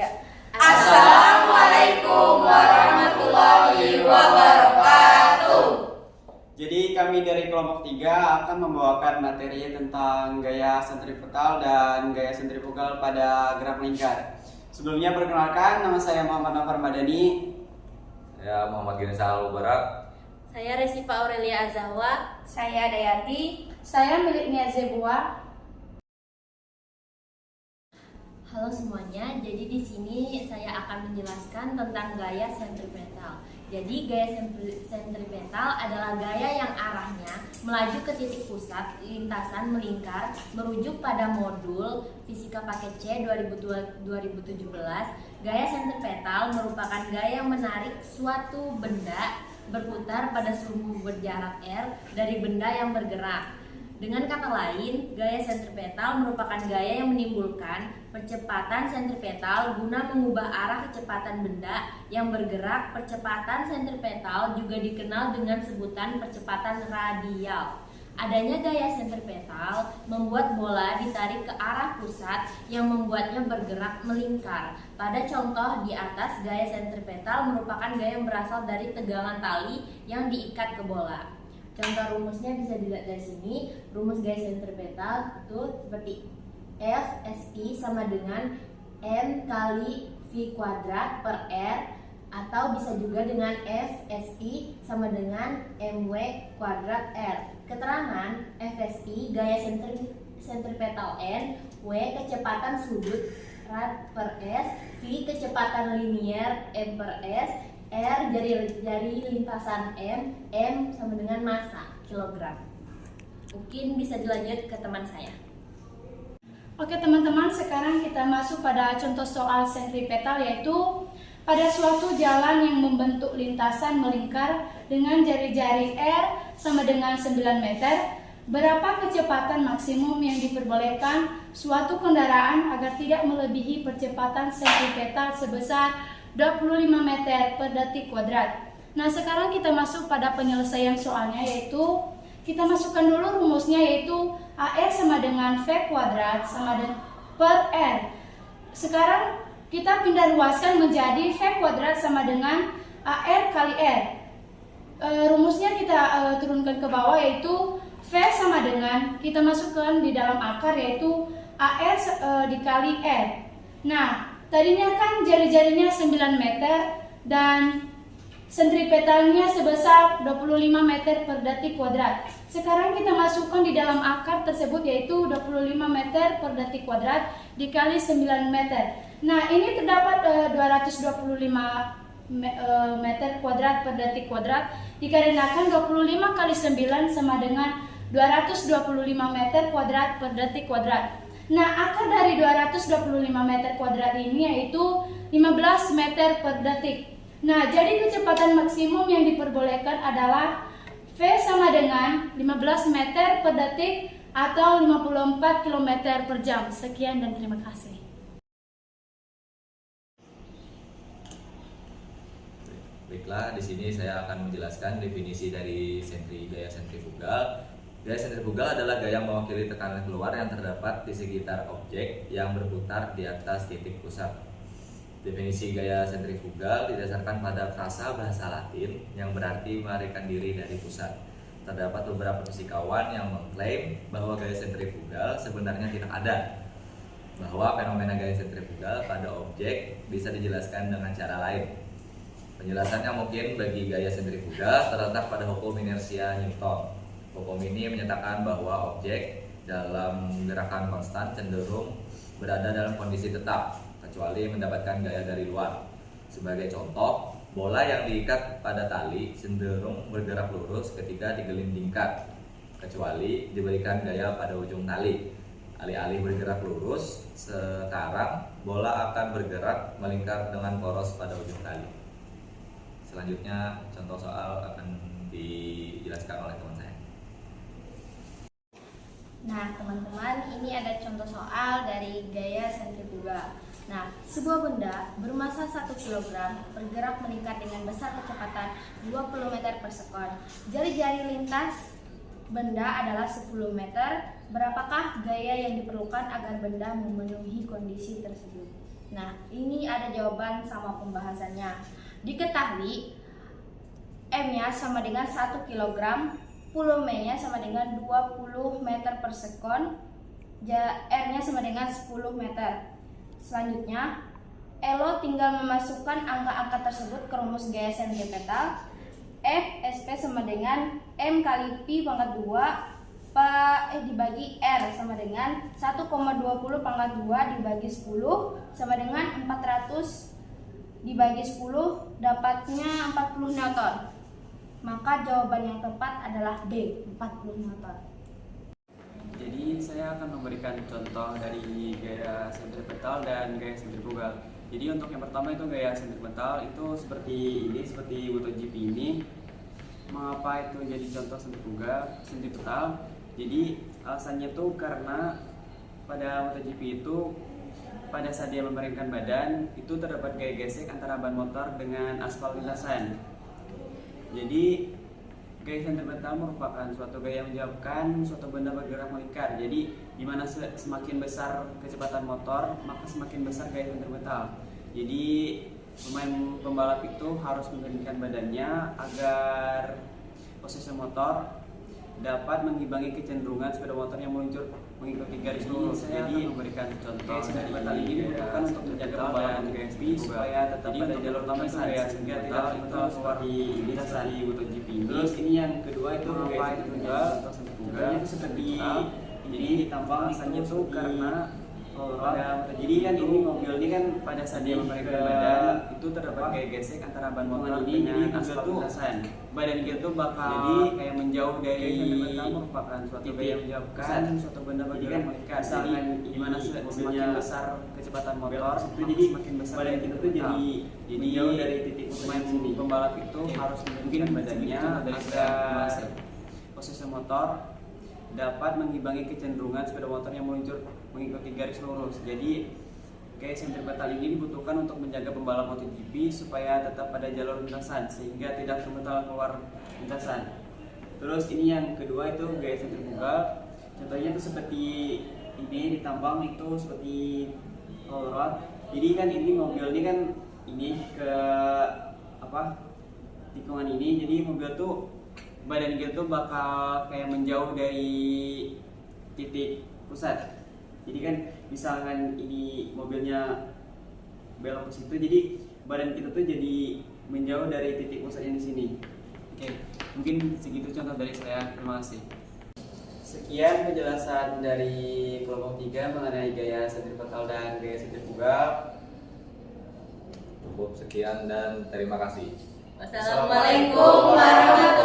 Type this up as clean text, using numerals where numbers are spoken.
3. Assalamualaikum warahmatullahi wabarakatuh. Jadi kami dari kelompok 3 akan membawakan materi tentang gaya sentrifugal dan gaya sentrifugal pada gerak melingkar. Sebelumnya perkenalkan, nama saya Muhammad Nafar Madani. Saya Muhammad Ginsal Al-Barak. Saya Resifa Aurelia Azahwa. Saya Dayati. Saya Milik Nia Zebua. Halo semuanya, jadi di sini saya akan menjelaskan tentang gaya sentripetal. Jadi gaya sentripetal adalah gaya yang arahnya melaju ke titik pusat, lintasan melingkar, merujuk pada modul Fisika Paket C 2017. Gaya sentripetal merupakan gaya menarik suatu benda berputar pada sumbu berjarak r dari benda yang bergerak. Dengan kata lain, gaya sentripetal merupakan gaya yang menimbulkan percepatan sentripetal guna mengubah arah kecepatan benda yang bergerak. Percepatan sentripetal juga dikenal dengan sebutan percepatan radial. Adanya gaya sentripetal membuat bola ditarik ke arah pusat yang membuatnya bergerak melingkar. Pada contoh di atas, gaya sentripetal merupakan gaya yang berasal dari tegangan tali yang diikat ke bola. Contoh rumusnya bisa dilihat dari sini. Rumus gaya sentripetal itu seperti F SI sama dengan M kali V kuadrat per R, atau bisa juga dengan F SI sama dengan MW kuadrat R. Keterangan F SI gaya sentripetal N, W kecepatan sudut rad per S, V kecepatan linier M per S, R jari lintasan M sama dengan massa kilogram. Mungkin bisa dilanjut ke teman saya. Oke teman-teman, sekarang kita masuk pada contoh soal sentripetal, yaitu pada suatu jalan yang membentuk lintasan melingkar dengan jari-jari R sama dengan 9 meter, berapa kecepatan maksimum yang diperbolehkan suatu kendaraan agar tidak melebihi percepatan sentripetal sebesar 25 meter per detik kuadrat. Nah, sekarang kita masuk pada penyelesaian soalnya, yaitu kita masukkan dulu rumusnya, yaitu AR sama dengan V kuadrat sama dengan per R. Sekarang kita pindah ruaskan menjadi V kuadrat sama dengan AR kali R. Rumusnya kita turunkan ke bawah, yaitu V sama dengan, kita masukkan di dalam akar, yaitu AR dikali R. Nah, tadinya kan jari-jarinya 9 meter dan sentripetalnya sebesar 25 meter per detik kuadrat. Sekarang kita masukkan di dalam akar tersebut, yaitu 25 meter per detik kuadrat dikali 9 meter. Nah, ini terdapat 225 meter kuadrat per detik kuadrat, dikarenakan 25 kali 9 sama dengan 225 meter kuadrat per detik kuadrat. Nah, akar dari 225 meter kuadrat ini yaitu 15 meter per detik. Nah, jadi kecepatan maksimum yang diperbolehkan adalah V sama dengan 15 meter per detik atau 54 km per jam. Sekian dan terima kasih. Baiklah, di sini saya akan menjelaskan definisi dari gaya sentrifugal. Gaya sentrifugal adalah gaya mewakili tekanan keluar yang terdapat di sekitar objek yang berputar di atas titik pusat. Definisi gaya sentrifugal didasarkan pada frasa bahasa Latin yang berarti melarikan diri dari pusat. Terdapat beberapa fisikawan yang mengklaim bahwa gaya sentrifugal sebenarnya tidak ada, bahwa fenomena gaya sentrifugal pada objek bisa dijelaskan dengan cara lain. Penjelasannya mungkin bagi gaya sentrifugal terletak pada hukum inersia Newton. Hukum ini menyatakan bahwa objek dalam gerakan konstan cenderung berada dalam kondisi tetap, kecuali mendapatkan gaya dari luar. Sebagai contoh, bola yang diikat pada tali cenderung bergerak lurus ketika digelindingkan, kecuali diberikan gaya pada ujung tali. Alih-alih bergerak lurus, sekarang bola akan bergerak melingkar dengan poros pada ujung tali. Selanjutnya, contoh soal akan dijelaskan oleh teman saya. Nah, teman-teman, ini ada contoh soal dari gaya sentrifugal. Nah, sebuah benda bermassa 1 kg bergerak meningkat dengan besar kecepatan 20 meter per sekon. Jari-jari lintas benda adalah 10 meter. Berapakah gaya yang diperlukan agar benda memenuhi kondisi tersebut? Nah, ini ada jawaban sama pembahasannya. Diketahui M-nya sama dengan 1 kg, volume-nya sama dengan 20 meter per sekon, R-nya sama dengan 10 meter. Selanjutnya, Elo tinggal memasukkan angka-angka tersebut ke rumus gaya sentripetal. F SP sama dengan M kali Pi pangkat 2 dibagi R sama dengan 1,20 pangkat 2 dibagi 10 sama dengan 400 dibagi 10, dapatnya 40 Newton. Maka jawaban yang tepat adalah B, 40 Newton. Jadi saya akan memberikan contoh dari gaya sentripetal dan gaya sentrifugal. Jadi untuk yang pertama itu gaya sentripetal itu seperti ini, seperti MotoGP ini. Mengapa itu jadi contoh sentripetal? Jadi alasannya tuh karena pada MotoGP itu pada saat dia memeringkan badan itu terdapat gaya gesek antara ban motor dengan aspal lintasan. Jadi gaya sentripetal merupakan suatu gaya yang menyebabkan suatu benda bergerak melingkar. Jadi di mana semakin besar kecepatan motor, maka semakin besar gaya sentripetal. Jadi pembalap itu harus memiringkan badannya agar posisi motor dapat mengimbangi kecenderungan sepeda motor yang meluncur mengikuti garis lurus. Jadi memberikan contoh gaya sentripetal ini dibutuhkan untuk menjaga pembalap MotoGP supaya tetap pada jalur lintasan sehingga tidak seperti ini seperti MotoGP ini. Terus ini yang kedua itu gaya sentrifugal itu seperti jadi ditambah alasannya tuh karena jadi kan ini mobil ini kan pada saat dia memeringkan badan itu terdapat gaya gesek antara ban motor dengan aspal lintasan. Badan kita tuh bakal jadi kayak menjauh dari merupakan suatu gaya yang menyebabkan suatu benda bergerak melingkar. Jadi di mana semakin besar kecepatan motor, jadi semakin besar badan kita tuh jadi menjauh dari titik pemain sini. Pembalap itu harus mungkin badannya agar posisi motor dapat mengimbangi kecenderungan sepeda motor yang meluncur mengikuti garis lurus. Jadi gaya sentripetal ini dibutuhkan untuk menjaga pembalap MotoGP supaya tetap pada jalur lintasan sehingga tidak terpental keluar lintasan. Terus ini yang kedua itu gaya sentrifugal. Contohnya itu seperti ini ditambang itu seperti roll rod. Jadi kan ini mobil ini kan ini ke tikungan ini. Jadi mobil tuh badan kita tuh bakal kayak menjauh dari titik pusat. Jadi kan misalkan ini mobilnya belok ke situ, jadi badan kita tuh jadi menjauh dari titik pusatnya di sini. Oke, mungkin segitu contoh dari saya. Terima kasih. Sekian penjelasan dari kelompok 3 mengenai gaya sentripetal dan gaya sentrifugal. Cukup sekian dan terima kasih. Wassalamualaikum warahmatullahi